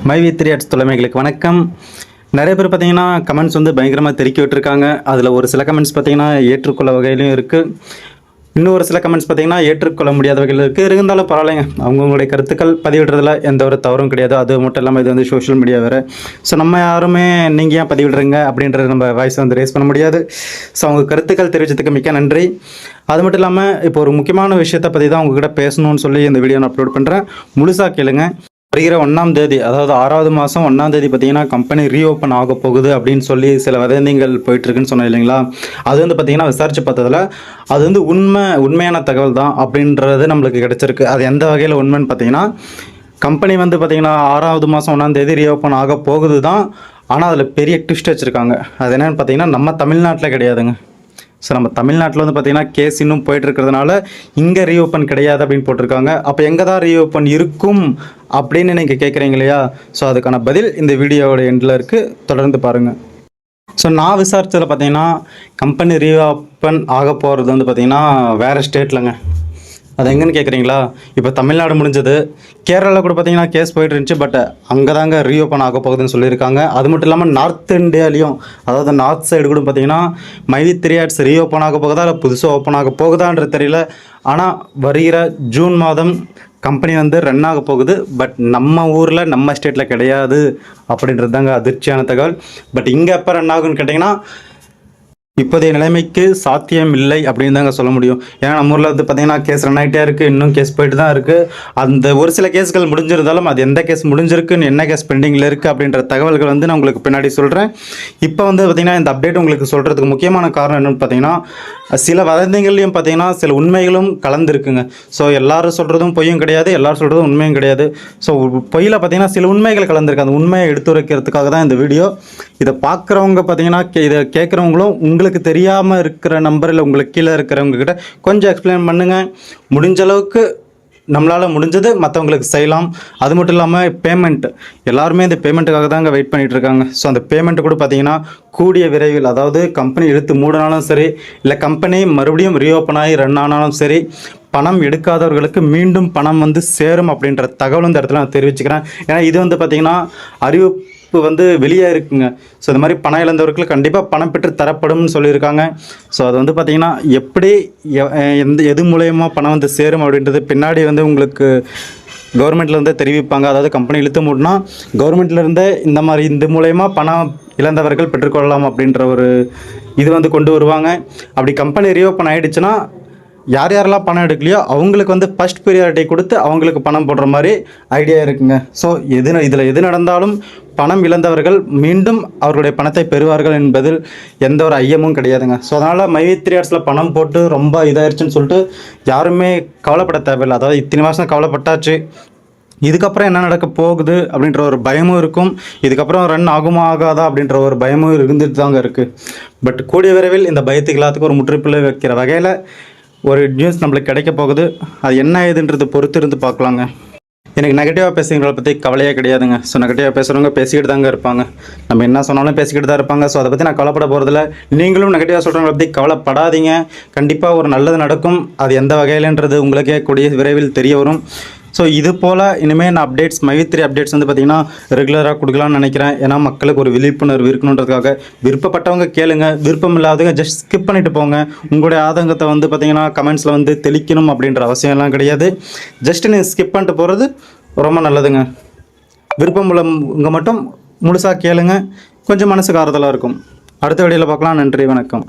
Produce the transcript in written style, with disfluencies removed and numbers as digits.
மைவி3 arts தலைமைகளுக்கு வணக்கம். நிறைய பேர் பார்த்தீங்கன்னா கமெண்ட்ஸ் வந்து பயங்கரமாக தெறிக்கி விட்டுருக்காங்க. அதில் ஒரு சில கமெண்ட்ஸ் பார்த்தீங்கன்னா ஏற்றுக்கொள்ள வகையிலும் இருக்குது, இன்னொரு சில கமெண்ட்ஸ் பார்த்தீங்கன்னா ஏற்றுக்கொள்ள முடியாத வகையில் இருக்குது. இருந்தாலும் பரவாயில்லைங்க, அவங்கவுங்களுடைய கருத்துக்கள் பதிவிடுறதுல எந்த ஒரு தவறும் கிடையாது. அது மட்டும் இல்லாமல் இது வந்து சோஷியல் மீடியா வேறு. ஸோ நம்ம யாருமே நீங்கள் ஏன் பதிவிடுறீங்க அப்படின்றது நம்ம வாய்ஸ் வந்து ரேஸ் பண்ண முடியாது. ஸோ அவங்க கருத்துக்கள் தெரிவித்ததுக்கு மிக்க நன்றி. அது மட்டும் இல்லாமல் இப்போ ஒரு முக்கியமான விஷயத்தை பற்றி தான் உங்ககிட்ட பேசணும்னு சொல்லி இந்த வீடியோ நான் அப்லோட் பண்ணுறேன். முழுசாக கேளுங்க. வருகிற 1ஆம் தேதி, அதாவது 6வது மாதம் 1ஆம் தேதி பார்த்தீங்கன்னா கம்பெனி ரீஓப்பன் ஆக போகுது அப்படின்னு சொல்லி சில வதந்திகள் போயிட்டுருக்குன்னு சொன்னேன் இல்லைங்களா. அது வந்து பார்த்தீங்கன்னா விசாரித்து பார்த்ததில் அது வந்து உண்மையான தகவல் தான் அப்படின்றது நம்மளுக்கு கிடச்சிருக்கு. அது எந்த வகையில் உண்மைன்னு பார்த்தீங்கன்னா, கம்பெனி வந்து பார்த்தீங்கன்னா 6வது மாதம் 1ஆம் தேதி ரீஓப்பன் ஆக போகுது தான். ஆனால் அதில் பெரிய ட்விஸ்ட் வச்சுருக்காங்க. அது என்னென்னு பார்த்தீங்கன்னா, நம்ம தமிழ்நாட்டில் கிடையாதுங்க. ஸோ நம்ம தமிழ்நாட்டில் வந்து பார்த்திங்கன்னா கேஸ் இன்னும் போயிட்டுருக்கிறதுனால இங்கே ரீஓப்பன் கிடையாது அப்படின்னு போட்டிருக்காங்க. அப்போ எங்கே தான் ரீஓப்பன் இருக்கும் அப்படின்னு நீங்கள் கேட்குறீங்க இல்லையா. ஸோ அதுக்கான பதில் இந்த வீடியோவோட எண்டில் இருக்குது, தொடர்ந்து பாருங்கள். ஸோ நான் விசாரித்ததில் பார்த்தீங்கன்னா கம்பெனி ரீஓப்பன் ஆக போகிறது வந்து பார்த்திங்கன்னா வேறு ஸ்டேட்லங்க. அது எங்கன்னு கேட்குறீங்களா. இப்போ தமிழ்நாடு முடிஞ்சது, கேரளாவில் கூட பார்த்தீங்கன்னா கேஸ் போயிட்டு இருந்துச்சு. பட் அங்கே தாங்க ரீஓப்பன் ஆக போகுதுன்னு சொல்லியிருக்காங்க. அது மட்டும் இல்லாமல் நார்த் இந்தியாலையும், அதாவது நார்த் சைடு கூட பார்த்தீங்கன்னா மைவி3 ஆர்ட்ஸ் ரீஓப்பன் ஆக போகுதா இல்லை புதுசாக ஓப்பன் ஆக போகுதான்றது தெரியல. ஆனால் வருகிற ஜூன் மாதம் கம்பெனி வந்து ரன் ஆக போகுது. பட் நம்ம ஊரில் நம்ம ஸ்டேட்டில் கிடையாது அப்படின்றது தாங்க அதிர்ச்சியான தகவல். பட் இங்கே எப்போ ரன் ஆகுன்னு கேட்டிங்கன்னா இப்போதைய நிலைமைக்கு சாத்தியம் இல்லை அப்படின்னு தாங்க சொல்ல முடியும். ஏன்னா நம்ம ஊரில் வந்து பார்த்திங்கன்னா கேஸ் ரன் ஆகிட்டே இருக்குது, இன்னும் கேஸ் போயிட்டு தான் இருக்குது. அந்த ஒரு சில கேஸ்கள் முடிஞ்சிருந்தாலும் அது எந்த கேஸ் முடிஞ்சிருக்குன்னு, என்ன கேஸ் பெண்டிங்கில் இருக்குது அப்படின்ற தகவல்கள் வந்து நான் உங்களுக்கு பின்னாடி சொல்கிறேன். இப்போ வந்து பார்த்திங்கன்னா இந்த அப்டேட் உங்களுக்கு சொல்கிறதுக்கு முக்கியமான காரணம் என்னென்னு பார்த்தீங்கன்னா, சில வதந்திகள்லையும் பார்த்திங்கன்னா சில உண்மைகளும் கலந்துருக்குங்க. ஸோ எல்லோரும் சொல்கிறதும் பொய்யும் கிடையாது, எல்லோரும் சொல்கிறதும் உண்மையும் கிடையாது. ஸோ பொய்யில் பார்த்திங்கன்னா சில உண்மைகள் கலந்துருக்கு. அந்த உண்மையை எடுத்துரைக்கிறதுக்காக தான் இந்த வீடியோ. இதை பார்க்குறவங்க பார்த்திங்கன்னா இதை கேட்குறவங்களும் உங்களுக்கு தெரியாமல் இருக்கிற நம்பரில் உங்களுக்கு கீழே இருக்கிறவங்கக்கிட்ட கொஞ்சம் எக்ஸ்பிளைன் பண்ணுங்கள். முடிஞ்ச அளவுக்கு நம்மளால் முடிஞ்சது மற்றவங்களுக்கு செய்யலாம். அது மட்டும் இல்லாமல் பேமெண்ட், எல்லாருமே இந்த பேமெண்ட்டுக்காக தாங்க வெயிட் பண்ணிகிட்டு இருக்காங்க. ஸோ அந்த பேமெண்ட்டு கூட பார்த்திங்கன்னா கூடிய விரைவில், அதாவது கம்பெனி இழுத்து மூடினாலும் சரி, இல்லை கம்பெனி மறுபடியும் ரீஓப்பன் ஆகி ரன் ஆனாலும் சரி, பணம் எடுக்காதவர்களுக்கு மீண்டும் பணம் வந்து சேரும் அப்படின்ற தகவல் இந்த இடத்துல நான் தெரிவிச்சுக்கிறேன். ஏன்னா இது வந்து பார்த்திங்கன்னா அறிவிப்பு வந்து வெளியே இருக்குங்க. ஸோ இந்த மாதிரி பணம் இழந்தவர்களுக்கு கண்டிப்பாக பணம் பெற்று தரப்படும்னு சொல்லியிருக்காங்க. ஸோ அது வந்து பார்த்திங்கன்னா எப்படி எது மூலயமா பணம் வந்து சேரும் அப்படின்றது பின்னாடி வந்து உங்களுக்கு கவர்மெண்ட்லேருந்து தெரிவிப்பாங்க. அதாவது கம்பெனி இழுத்து மூடினா கவர்மெண்ட்லேருந்து இந்த மாதிரி இந்த மூலயமா பணம் இழந்தவர்கள் பெற்றுக்கொள்ளலாம் அப்படின்ற ஒரு இது வந்து கொண்டு வருவாங்க. அப்படி கம்பெனி ரீஓப்பன் ஆகிடுச்சுன்னா யார் யாரெல்லாம் பணம் எடுக்கலையோ அவங்களுக்கு வந்து ஃபஸ்ட் ப்ரியாரிட்டி கொடுத்து அவங்களுக்கு பணம் போடுற மாதிரி ஐடியா இருக்குங்க. ஸோ இதில் எது நடந்தாலும் பணம் இழந்தவர்கள் மீண்டும் அவர்களுடைய பணத்தை பெறுவார்கள் என்பதில் எந்த ஒரு ஐயமும் கிடையாதுங்க. ஸோ அதனால் மைவி3 ஆர்ட்ஸில் பணம் போட்டு ரொம்ப இதாகிடுச்சுன்னு சொல்லிட்டு யாருமே கவலைப்பட தேவையில்லை. அதாவது இத்தனை மாதம் கவலைப்பட்டாச்சு, இதுக்கப்புறம் என்ன நடக்க போகுது அப்படின்ற ஒரு பயமும் இருக்கும். இதுக்கப்புறம் ரன் ஆகுமா ஆகாதா அப்படின்ற ஒரு பயமும் இருந்துட்டு தாங்க இருக்குது. பட் கூடிய விரைவில் இந்த பயத்துக்கு எல்லாத்துக்கும் ஒரு முற்றுப்புள்ளி வைக்கிற வகையில் ஒரு நியூஸ் நம்மளுக்கு கிடைக்க போகுது. அது என்ன ஏதுன்றது பொறுத்து இருந்து பார்க்கலாங்க. எனக்கு நெகட்டிவாக பேசுகிறவங்களை பற்றி கவலையே கிடையாதுங்க. ஸோ நெகட்டிவாக பேசுகிறவங்க பேசிக்கிட்டு தாங்க இருப்பாங்க, நம்ம என்ன சொன்னாலும் பேசிக்கிட்டு தான் இருப்பாங்க. ஸோ அதை பற்றி நான் கவலைப்பட போகிறதில்ல. நீங்களும் நெகட்டிவாக சொல்கிறவங்களை பற்றி கவலைப்படாதீங்க. கண்டிப்பாக ஒரு நல்லது நடக்கும். அது எந்த வகையிலன்றது உங்களுக்கே கூடிய விரைவில் தெரிய வரும். ஸோ இது போல் இனிமேல் நான் அப்டேட்ஸ் மைவி3 அப்டேட்ஸ் வந்து பார்த்திங்கன்னா ரெகுலராக கொடுக்கலான்னு நினைக்கிறேன். ஏன்னா மக்களுக்கு ஒரு விழிப்புணர்வு இருக்கணுன்றதுக்காக. விருப்பப்பட்டவங்க கேளுங்க, விருப்பம் இல்லாதவங்க ஜஸ்ட் ஸ்கிப் பண்ணிவிட்டு போங்க. உங்களுடைய ஆதங்கத்தை வந்து பார்த்திங்கன்னா கமெண்ட்ஸில் வந்து தெளிக்கணும் அப்படின்ற அவசியம்லாம் கிடையாது. ஜஸ்ட்டு நீங்கள் ஸ்கிப் பண்ணிட்டு போகிறது ரொம்ப நல்லதுங்க. விருப்பம் உள்ளவங்க மட்டும் முழுசாக கேளுங்க, கொஞ்சம் மனசுக்கு ஆறுதலாக இருக்கும். அடுத்த வீடியோவில் பார்க்கலாம். நன்றி, வணக்கம்.